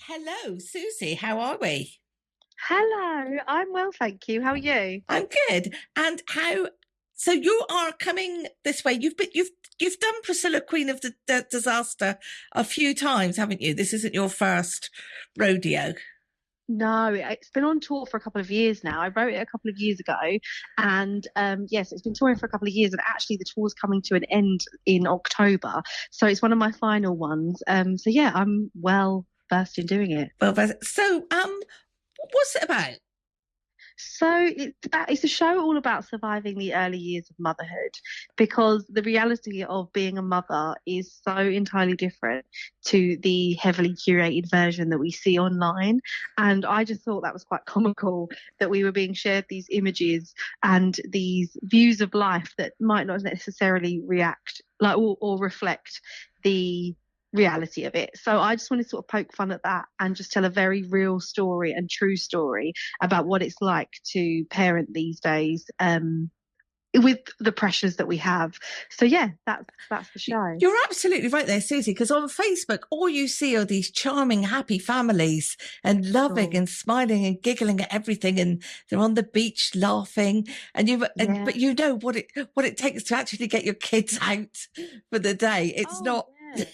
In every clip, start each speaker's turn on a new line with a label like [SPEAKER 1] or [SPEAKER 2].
[SPEAKER 1] Hello, Susie. How are we?
[SPEAKER 2] Hello, I'm well, thank you. How are you?
[SPEAKER 1] I'm good. And how? So you are coming this way. You've done Priscilla, Queen of the Disaster, a few times, haven't you? This isn't your first rodeo.
[SPEAKER 2] No, it's been on tour for a couple of years now. I wrote it a couple of years ago, and yes, it's been touring for a couple of years. And actually, the tour's coming to an end in October, so it's one of my final ones. So yeah, I'm well versed in doing it.
[SPEAKER 1] What's it about?
[SPEAKER 2] So it's a show all about surviving the early years of motherhood because the reality of being a mother is so entirely different to the heavily curated version that we see online. And I just thought that was quite comical that we were being shared these images and these views of life that might not necessarily react like or reflect the reality of it. So I just want to sort of poke fun at that and just tell a very real story and true story about what it's like to parent these days, with the pressures that we have. So yeah, that's the show.
[SPEAKER 1] You're absolutely right there, Susie, because on Facebook, all you see are these charming, happy families and loving
[SPEAKER 2] Sure.
[SPEAKER 1] and smiling and giggling at everything. And they're on the beach laughing.
[SPEAKER 2] Yeah.
[SPEAKER 1] But you know what it takes to actually get your kids out for the day. It's
[SPEAKER 2] Oh
[SPEAKER 1] not,
[SPEAKER 2] yeah.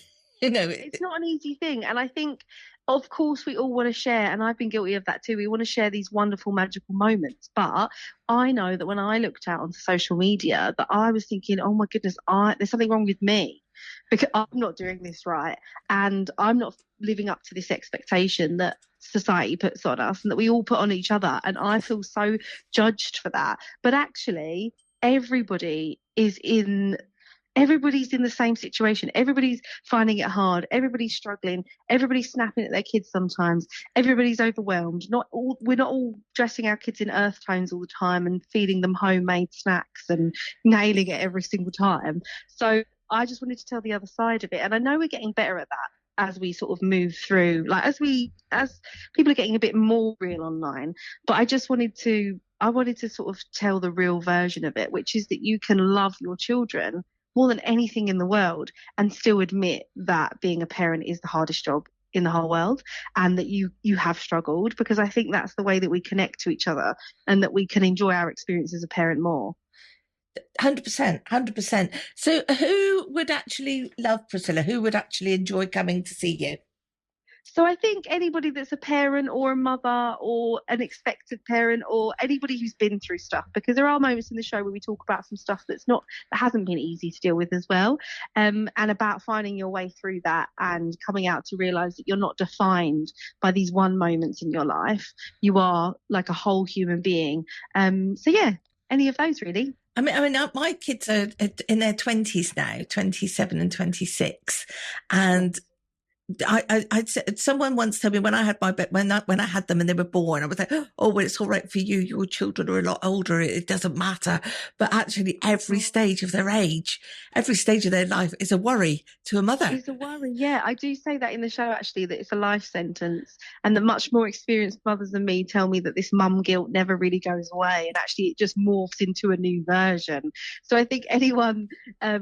[SPEAKER 1] you know,
[SPEAKER 2] It's not an easy thing. And I think, of course, we all want to share, and I've been guilty of that too. We want to share these wonderful, magical moments. But I know that when I looked out onto social media, that I was thinking, oh my goodness, there's something wrong with me because I'm not doing this right. And I'm not living up to this expectation that society puts on us and that we all put on each other. And I feel so judged for that. But actually, everybody is in everybody's in the same situation. Everybody's finding it hard. Everybody's struggling. Everybody's snapping at their kids sometimes. Everybody's overwhelmed. We're not all dressing our kids in earth tones all the time and feeding them homemade snacks and nailing it every single time. So I just wanted to tell the other side of it. And I know we're getting better at that as we sort of move through, like as people are getting a bit more real online. But I wanted to sort of tell the real version of it, which is that you can love your children more than anything in the world and still admit that being a parent is the hardest job in the whole world and that you have struggled, because I think that's the way that we connect to each other and that we can enjoy our experience as a parent more.
[SPEAKER 1] 100%, 100%. So who would actually love Priscilla? Who would actually enjoy coming to see you?
[SPEAKER 2] So I think anybody that's a parent or a mother or an expected parent or anybody who's been through stuff, because there are moments in the show where we talk about some stuff that hasn't been easy to deal with as well, and about finding your way through that and coming out to realize that you're not defined by these one moments in your life. You are like a whole human being. So yeah, any of those really.
[SPEAKER 1] My kids are in their 20s now, 27 and 26.
[SPEAKER 2] Sure.
[SPEAKER 1] And someone once told me when I had when I had them and they were born, I was like, oh, well, it's all right for you. Your children are a lot older. It doesn't matter. But actually, every stage of their age, every stage of their life is a worry to a mother.
[SPEAKER 2] Is a worry. Yeah, I do say that in the show actually, that it's a life sentence, and that much more experienced mothers than me tell me that this mum guilt never really goes away, and actually it just morphs into a new version. So I think anyone at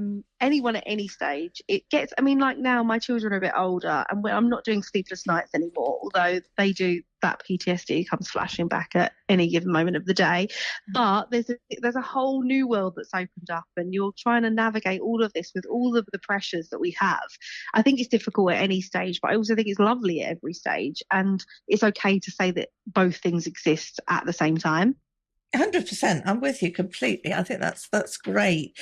[SPEAKER 2] any stage, it gets. I mean, like now my children are a bit older, and I'm not doing sleepless nights anymore, although they do. That PTSD comes flashing back at any given moment of the day. But there's a whole new world that's opened up, and you're trying to navigate all of this with all of the pressures that we have. I think it's difficult at any stage, but I also think it's lovely at every stage, and it's okay to say that both things exist at the same time.
[SPEAKER 1] 100%. I'm with you completely. I think that's great.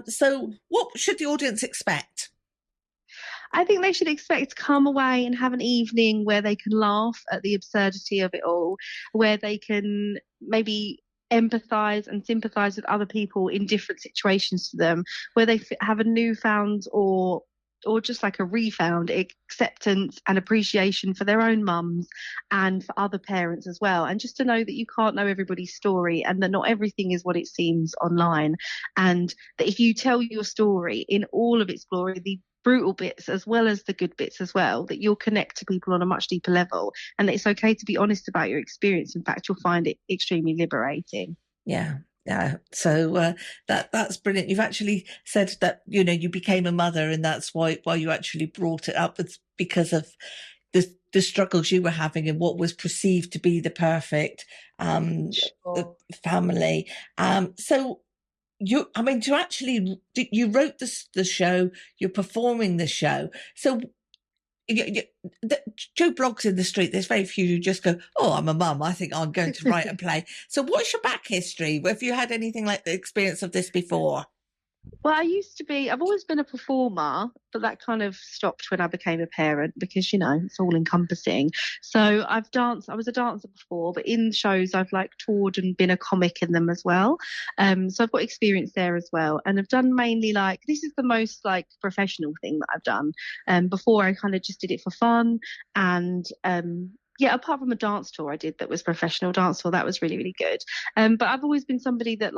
[SPEAKER 1] So what should the audience expect?
[SPEAKER 2] I think they should expect to come away and have an evening where they can laugh at the absurdity of it all, where they can maybe empathize and sympathize with other people in different situations to them, where they have a newfound or just like a refound acceptance and appreciation for their own mums and for other parents as well. And just to know that you can't know everybody's story and that not everything is what it seems online. And that if you tell your story in all of its glory, the brutal bits as well as the good bits as well, that you'll connect to people on a much deeper level. And it's okay to be honest about your experience. In fact, you'll find it extremely liberating.
[SPEAKER 1] Yeah. Yeah. So that's brilliant. You've actually said that, you became a mother and that's why you actually brought it up. It's because of the struggles you were having and what was perceived to be the perfect
[SPEAKER 2] Sure.
[SPEAKER 1] family. So I mean, you wrote the show, you're performing the show. So Joe blogs in the street. There's very few who just go, "Oh, I'm a mum. I think I'm going to write a play." So, what's your back history? Have you had anything like the experience of this before?
[SPEAKER 2] Well, I've always been a performer, but that kind of stopped when I became a parent because, it's all encompassing. So I was a dancer before, but in shows I've like toured and been a comic in them as well. So I've got experience there as well. And I've done mainly this is the most like professional thing that I've done. Before I kind of just did it for fun. And, yeah, apart from a dance tour I did that was professional dance tour, that was really, really good. But I've always been somebody that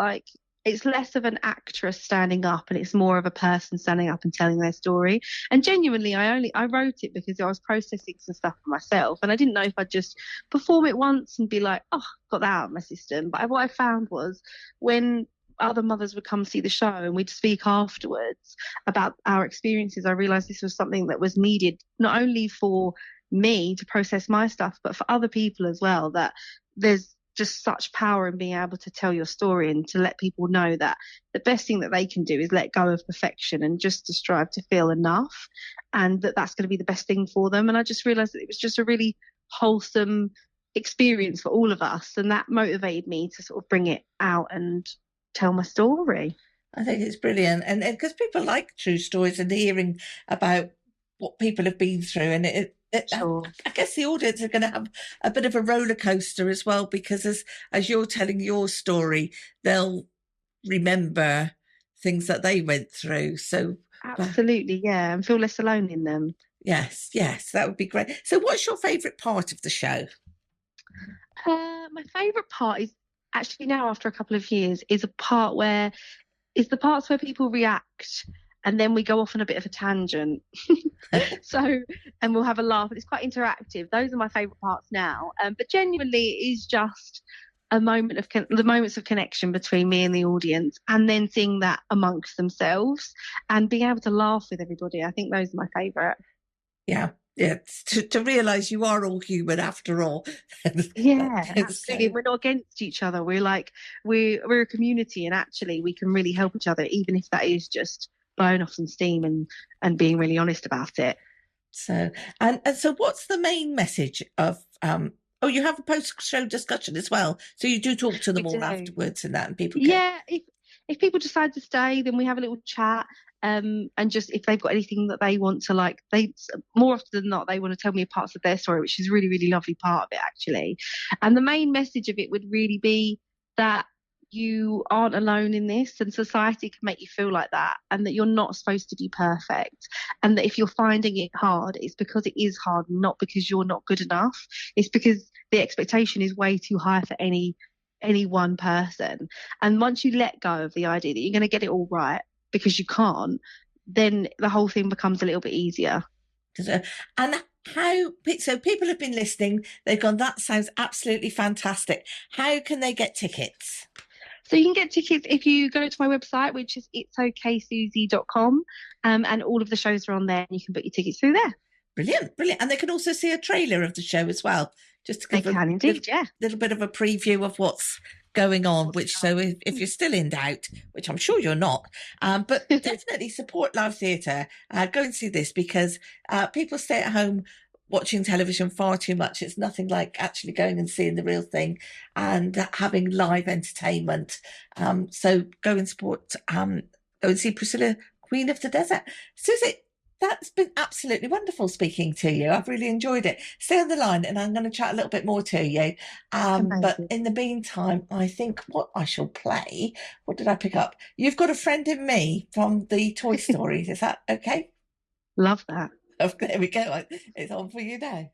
[SPEAKER 2] it's less of an actress standing up and it's more of a person standing up and telling their story. And genuinely, I wrote it because I was processing some stuff for myself and I didn't know if I'd just perform it once and be like, oh, got that out of my system. But what I found was when other mothers would come see the show and we'd speak afterwards about our experiences, I realized this was something that was needed not only for me to process my stuff, but for other people as well, that there's just such power in being able to tell your story and to let people know that the best thing that they can do is let go of perfection and just to strive to feel enough, and that's going to be the best thing for them. And I just realized that it was just a really wholesome experience for all of us, and that motivated me to sort of bring it out and tell my story.
[SPEAKER 1] I think it's brilliant, and because people like true stories and hearing about what people have been through, and
[SPEAKER 2] Sure.
[SPEAKER 1] I guess the audience are going to have a bit of a roller coaster as well, because as you're telling your story, they'll remember things that they went through. So
[SPEAKER 2] Absolutely, yeah, and feel less alone in them.
[SPEAKER 1] yes, that would be great. So, what's your favourite part of the show?
[SPEAKER 2] My favourite part is actually now after a couple of years is a part where is the parts where people react and then we go off on a bit of a tangent. So, and we'll have a laugh. It's quite interactive. Those are my favourite parts now. But genuinely, it is just a moment of the moments of connection between me and the audience, and then seeing that amongst themselves and being able to laugh with everybody. I think those are my favourite.
[SPEAKER 1] Yeah. Yeah, to realise you are all human after all.
[SPEAKER 2] Yeah, absolutely. We're not against each other. We're a community, and actually, we can really help each other, even if that is just blowing off some steam and being really honest about it.
[SPEAKER 1] So, and so, what's the main message of? Oh, you have a post-show discussion as well, so you do talk to them
[SPEAKER 2] We
[SPEAKER 1] all
[SPEAKER 2] do.
[SPEAKER 1] afterwards, and that, and people go.
[SPEAKER 2] Yeah, if people decide to stay, then we have a little chat. And just if they've got anything that they want to they more often than not they want to tell me parts of their story, which is a really, really lovely part of it actually. And the main message of it would really be that you aren't alone in this, and society can make you feel like that, and that you're not supposed to be perfect, and that if you're finding it hard, it's because it is hard, not because you're not good enough. It's because the expectation is way too high for any one person. And once you let go of the idea that you're going to get it all right because you can't, then the whole thing becomes a little bit easier.
[SPEAKER 1] And so people have been listening, they've gone, that sounds absolutely fantastic. How can they get tickets?
[SPEAKER 2] So you can get tickets if you go to my website, which is itsoksusie.com, and all of the shows are on there, and you can book your tickets through there.
[SPEAKER 1] Brilliant, brilliant. And they can also see a trailer of the show as well, just to give little bit of a preview of what's going on. Which, so if you're still in doubt, which I'm sure you're not, but definitely support live theatre. Go and see this, because people stay at home watching television far too much. It's nothing like actually going and seeing the real thing and having live entertainment. So go and support, go and see Priscilla, Queen of the Desert. Susie, that's been absolutely wonderful speaking to you. I've really enjoyed it. Stay on the line and I'm going to chat a little bit more to you. But in the meantime, I think what I shall play, what did I pick up? You've Got a Friend in Me from the Toy Story. Is that okay?
[SPEAKER 2] Love that.
[SPEAKER 1] Oh, there we go. It's on for you now.